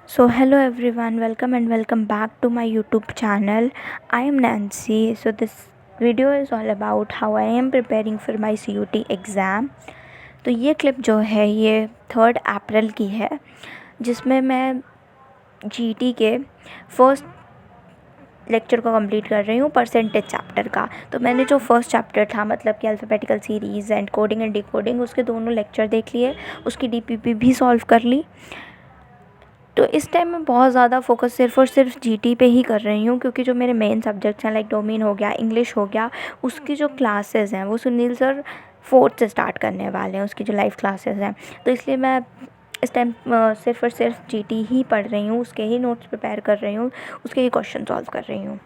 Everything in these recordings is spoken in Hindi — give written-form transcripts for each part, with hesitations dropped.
So, hello everyone, welcome and welcome back to my YouTube channel. I am Nancy. So, this video is all about how I am preparing for my CUT exam. तो ये क्लिप जो है ये 3 अप्रैल की है, जिसमें मैं जीटी के फर्स्ट लेक्चर को कंप्लीट कर रही हूँ परसेंटेज चैप्टर का। तो मैंने जो फर्स्ट चैप्टर था मतलब कि alphabetical series and coding and decoding, उसके दोनों लेक्चर देख लिए, उसकी डीपीपी भी सॉल्व कर ली। तो इस टाइम मैं बहुत ज़्यादा फोकस सिर्फ़ और सिर्फ जीटी पे ही कर रही हूँ, क्योंकि जो मेरे मेन सब्जेक्ट्स हैं लाइक डोमेन हो गया, इंग्लिश हो गया, उसकी जो क्लासेस हैं वो सुनील सर 4th से स्टार्ट करने वाले हैं, उसकी जो लाइव क्लासेस हैं। तो इसलिए मैं इस टाइम सिर्फ़ और सिर्फ जीटी ही पढ़ रही हूँ, उसके ही नोट्स प्रिपेयर कर रही हूँ, उसके ही क्वेश्चन सॉल्व कर रही हूँ।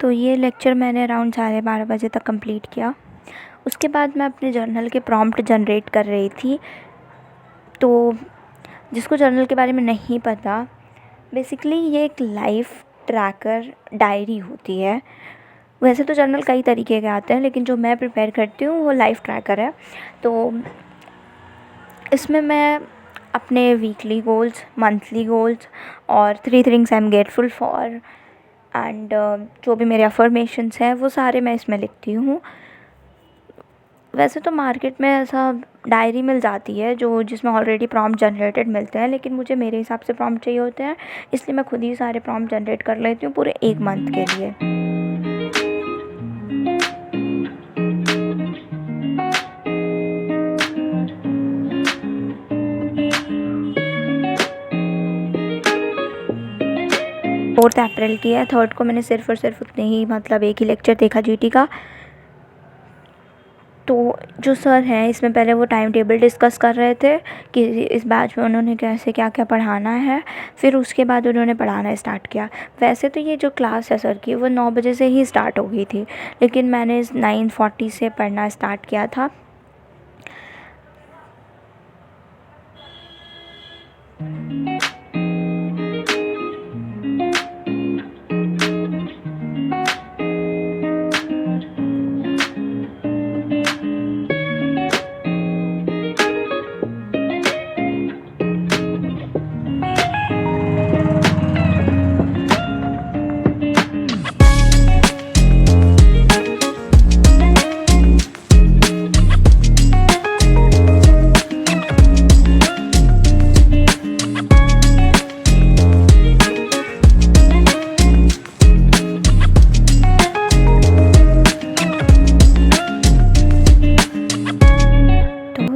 तो ये लेक्चर मैंने अराउंड 12:30 बजे तक कंप्लीट किया। उसके बाद मैं अपने जर्नल के प्रॉम्प्ट जनरेट कर रही थी। तो जिसको जर्नल के बारे में नहीं पता, बेसिकली ये एक लाइफ ट्रैकर डायरी होती है। वैसे तो जर्नल कई तरीके के आते हैं, लेकिन जो मैं प्रिपेयर करती हूँ वो लाइफ ट्रैकर है। तो इसमें मैं अपने वीकली गोल्स, मंथली गोल्स और 3 things I am grateful for and जो भी मेरे अफर्मेशंस हैं वो सारे मैं इसमें लिखती हूँ। वैसे तो मार्केट में ऐसा डायरी मिल जाती है जो जिसमें ऑलरेडी प्रॉम्प्ट जनरेटेड मिलते हैं, लेकिन मुझे मेरे हिसाब से प्रॉम्प्ट चाहिए होते हैं, इसलिए मैं खुद ही सारे प्रॉम्प्ट जनरेट कर लेती हूँ पूरे 1 मंथ के लिए। फोर्थ अप्रैल की है, 3rd को मैंने सिर्फ और सिर्फ उतने ही मतलब एक ही लेक्चर देखा जीटी का। तो जो सर हैं इसमें पहले वो टाइम टेबल डिस्कस कर रहे थे कि इस बैच में उन्होंने कैसे क्या क्या पढ़ाना है, फिर उसके बाद उन्होंने पढ़ाना स्टार्ट किया। वैसे तो ये जो क्लास है सर की वो 9 बजे से ही स्टार्ट हो गई थी, लेकिन मैंने 9:40 से पढ़ना स्टार्ट किया था।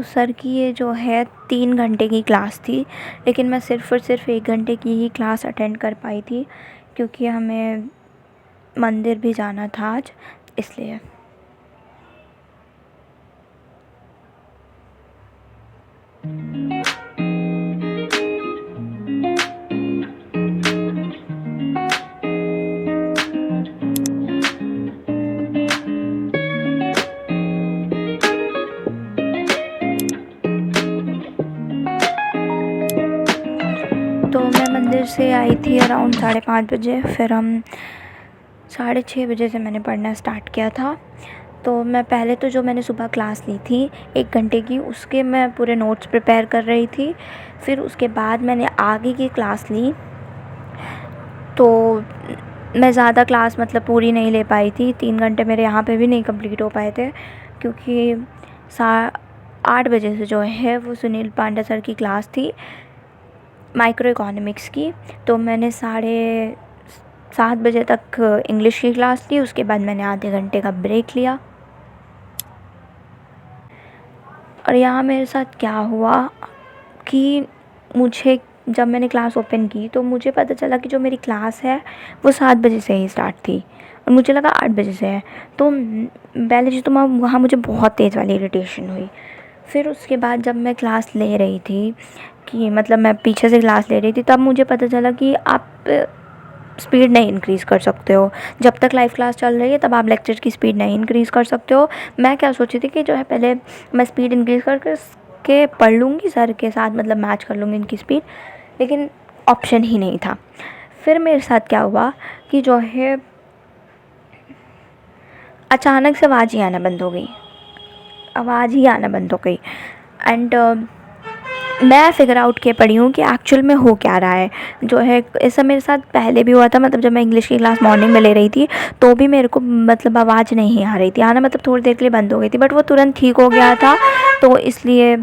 सर की ये जो है 3 घंटे की क्लास थी, लेकिन मैं सिर्फ़ और सिर्फ 1 घंटे की ही क्लास अटेंड कर पाई थी, क्योंकि हमें मंदिर भी जाना था आज, इसलिए। तो मैं मंदिर से आई थी अराउंड 5:30 बजे, फिर हम 6:30 बजे से मैंने पढ़ना स्टार्ट किया था। तो मैं पहले तो जो मैंने सुबह क्लास ली थी 1 घंटे की, उसके मैं पूरे नोट्स प्रिपेयर कर रही थी। फिर उसके बाद मैंने आगे की क्लास ली, तो मैं ज़्यादा क्लास मतलब पूरी नहीं ले पाई थी। 3 घंटे मेरे यहाँ पे भी नहीं कंप्लीट हो पाए थे, क्योंकि 8 बजे से जो है वो सुनील पांडे सर की क्लास थी माइक्रो इकोनॉमिक्स की। तो मैंने 7:30 बजे तक इंग्लिश की क्लास ली, उसके बाद मैंने आधे घंटे का ब्रेक लिया। और यहाँ मेरे साथ क्या हुआ कि मुझे जब मैंने क्लास ओपन की तो मुझे पता चला कि जो मेरी क्लास है वो 7 बजे से ही स्टार्ट थी और मुझे लगा 8 बजे से है। तो पहले चीज़ तो वहाँ मुझे बहुत तेज़ वाली इरिटेशन हुई। फिर उसके बाद जब मैं क्लास ले रही थी, कि मतलब मैं पीछे से क्लास ले रही थी, तब मुझे पता चला कि आप स्पीड नहीं इंक्रीज़ कर सकते हो। जब तक लाइव क्लास चल रही है तब आप लेक्चर की स्पीड नहीं इंक्रीज़ कर सकते हो। मैं क्या सोची थी कि जो है पहले मैं स्पीड इंक्रीज़ करके पढ़ लूँगी सर के साथ, मतलब मैच कर लूँगी इनकी स्पीड, लेकिन ऑप्शन ही नहीं था। फिर मेरे साथ क्या हुआ कि जो है अचानक से आवाज़ ही आना बंद हो गई, आवाज़ ही आना बंद हो गई। एंड मैं फ़िगर आउट किए पड़ी हूँ कि एक्चुअल में हो क्या रहा है। जो है ऐसा मेरे साथ पहले भी हुआ था, मतलब जब मैं इंग्लिश की क्लास मॉर्निंग में ले रही थी तो भी मेरे को मतलब आवाज़ नहीं आ रही थी, आना मतलब थोड़ी देर के लिए बंद हो गई थी, बट वो तुरंत ठीक हो गया था, तो इसलिए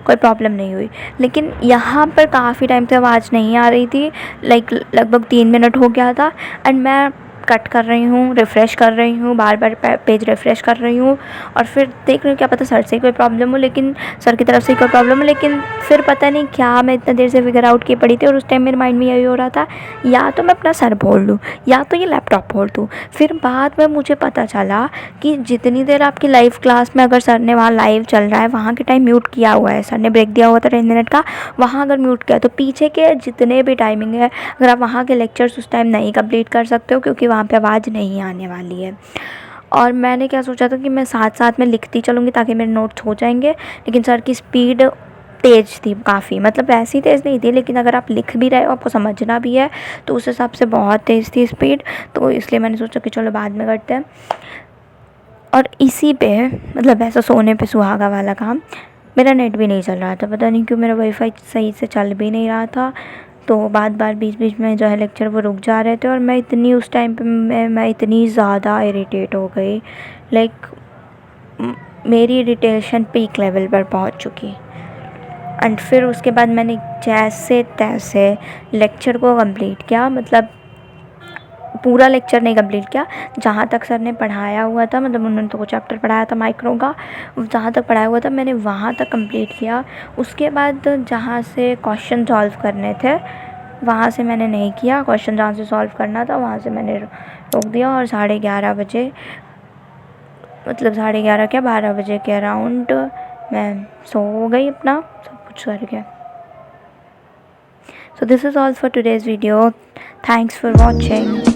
कोई प्रॉब्लम नहीं हुई। लेकिन यहाँ पर काफ़ी टाइम से आवाज़ नहीं आ रही थी, लाइक लगभग 3 मिनट हो गया था। एंड मैं कट कर रही हूँ, रिफ़्रेश कर रही हूँ, बार बार पेज रिफ़्रेश कर रही हूँ, और फिर देख रही हूँ क्या पता सर से कोई प्रॉब्लम हो, लेकिन सर की तरफ से कोई प्रॉब्लम हो। लेकिन फिर पता नहीं क्या मैं इतना देर से फ़िगर आउट की पड़ी थी, और उस टाइम मेरे माइंड में यही हो रहा था, या तो मैं अपना सर बोल दूँ या तो ये लैपटॉप बोल दूँ। फिर बाद में मुझे पता चला कि जितनी देर आपकी लाइव क्लास में अगर सर ने वहाँ लाइव चल रहा है वहाँ के टाइम म्यूट किया हुआ है, सर ने ब्रेक दिया हुआ था 10 मिनट का, वहाँ अगर म्यूट किया तो पीछे के जितने भी टाइमिंग है, अगर आप वहाँ के लेक्चर्स उस टाइम नहीं कंप्लीट कर सकते हो, क्योंकि वहाँ पे आवाज़ नहीं आने वाली है। और मैंने क्या सोचा था कि मैं साथ साथ में लिखती चलूँगी ताकि मेरे नोट्स हो जाएंगे, लेकिन सर की स्पीड तेज़ थी काफ़ी, मतलब वैसी तेज़ नहीं थी, लेकिन अगर आप लिख भी रहे हो, आपको समझना भी है, तो उस हिसाब से बहुत तेज़ थी स्पीड। तो इसलिए मैंने सोचा कि चलो बाद में करते हैं। और इसी पे मतलब ऐसा सोने पे सुहागा वाला काम, मेरा नेट भी नहीं चल रहा था, पता नहीं क्यों मेरा वाईफाई सही से चल भी नहीं रहा था। तो बार बार बीच बीच में जो है लेक्चर वो रुक जा रहे थे, और मैं इतनी उस टाइम पे मैं इतनी ज़्यादा इरिटेट हो गई, लाइक मेरी इरिटेशन पीक लेवल पर पहुंच चुकी। एंड फिर उसके बाद मैंने जैसे तैसे लेक्चर को कंप्लीट किया, मतलब पूरा लेक्चर नहीं कंप्लीट किया, जहाँ तक सर ने पढ़ाया हुआ था, मतलब उन्होंने तो वो चैप्टर पढ़ाया था माइक्रो का, जहाँ तक पढ़ाया हुआ था मैंने वहाँ तक कंप्लीट किया। उसके बाद जहाँ से क्वेश्चन सॉल्व करने थे वहाँ से मैंने नहीं किया, क्वेश्चन जहाँ से सॉल्व करना था वहाँ से मैंने रोक दिया, और 11:30 बजे, मतलब 11:30 क्या 12 बजे के अराउंड मैं सो गई अपना सब कुछ करके। So this is all for today's video. Thanks for watching.